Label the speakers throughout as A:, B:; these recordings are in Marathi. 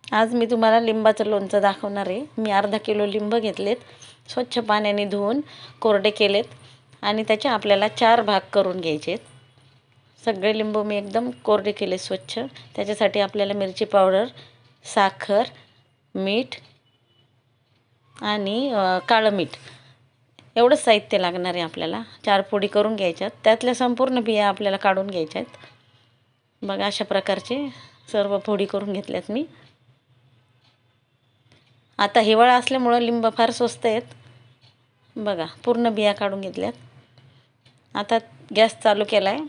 A: आज मी तुम्हाला लिंबाचं लोणचं दाखवणार आहे। मी अर्धा किलो लिंब घेतलेत, स्वच्छ पाण्याने धुवून कोरडे केलेत आणि त्याचे आपल्याला 4 भाग करून घ्यायचे आहेत। सगळे लिंबू मी एकदम कोरडे केले स्वच्छ। त्याच्यासाठी आपल्याला मिरची पावडर, साखर, मीठ आणि काळं मीठ एवढं साहित्य लागणार आहे आपल्याला। 4 फोडी करून घ्यायच्यात, त्यातल्या संपूर्ण बिया आपल्याला काढून घ्यायच्या आहेत। बघा अशा प्रकारचे सर्व फोडी करून घेतल्यात मी। आता हिवाळा असल्यामुळे लिंब फार स्वस्त आहेत। बघा पूर्ण बिया काढून घेतल्यात। आता गॅस चालू केला आहे।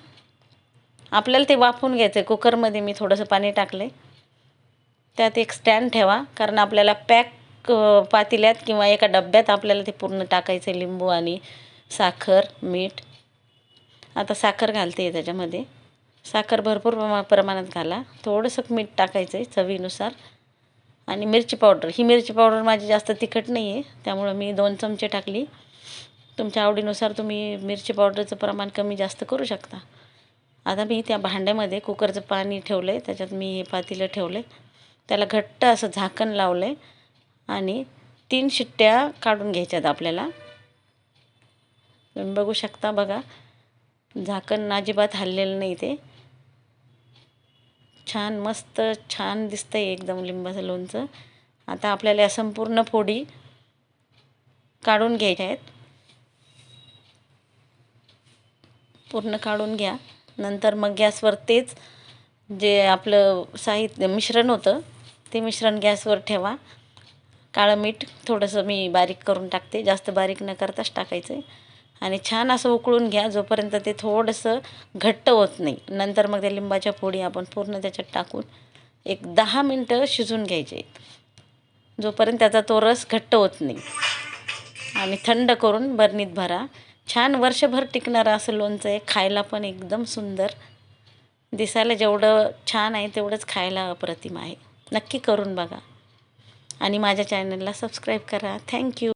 A: आपल्याला ते वाफवून घ्यायचं आहे। कुकरमध्ये मी थोडंसं पाणी टाकले, त्यात एक स्टँड ठेवा, कारण आपल्याला पॅक पातेल्यात किंवा एका डब्यात आपल्याला ते पूर्ण टाकायचं आहे, लिंबू आणि साखर, मीठ। आता साखर घालते त्याच्यामध्ये। साखर भरपूर प्रमाणात घाला, थोडंसं मीठ टाकायचं आहे चवीनुसार आणि मिरची पावडर। ही मिरची पावडर माझी जास्त तिखट नाही आहे, त्यामुळे मी 2 चमचे टाकली। तुमच्या आवडीनुसार तुम्ही मिरची पावडरचं प्रमाण कमी जास्त करू शकता। आता मी त्या भांड्यामध्ये कुकरचं पाणी ठेवलं आहे, त्याच्यात मी हे पातेलं ठेवलं आहे, त्याला घट्ट असं झाकण लावलं आहे आणि 3 शिट्ट्या काढून घ्यायच्यात आपल्याला। तुम्ही बघू शकता, बघा झाकण अजिबात हललेलं नाही, ते छान मस्त छान दिसतंय एकदम लिंबाचं लोणचं। आता आपल्याला या संपूर्ण फोडी काढून घ्यायच्या आहेत। पूर्ण काढून घ्या। नंतर मग गॅसवर तेच जे आपलं साहित्य मिश्रण होतं ते मिश्रण गॅसवर ठेवा। काळं मीठ थोडंसं मी बारीक करून टाकते, जास्त बारीक न करताच टाकायचं आहे आणि छान असं उकळून घ्या जोपर्यंत ते थोडंसं घट्ट होत नाही। नंतर मग त्या लिंबाच्या फोडी आपण पूर्ण त्याच्यात टाकून एक 10 मिनटं शिजून घ्यायचे, जोपर्यंत त्याचा तो रस घट्ट होत नाही। आणि थंड करून बरणीत भरा। छान वर्षभर टिकणारं असं लोणचं आहे, खायला पण एकदम सुंदर। दिसायला जेवढं छान आहे तेवढंच खायला अप्रतिम आहे। नक्की करून बघा आणि माझ्या चॅनलला सबस्क्राईब करा। थँक्यू।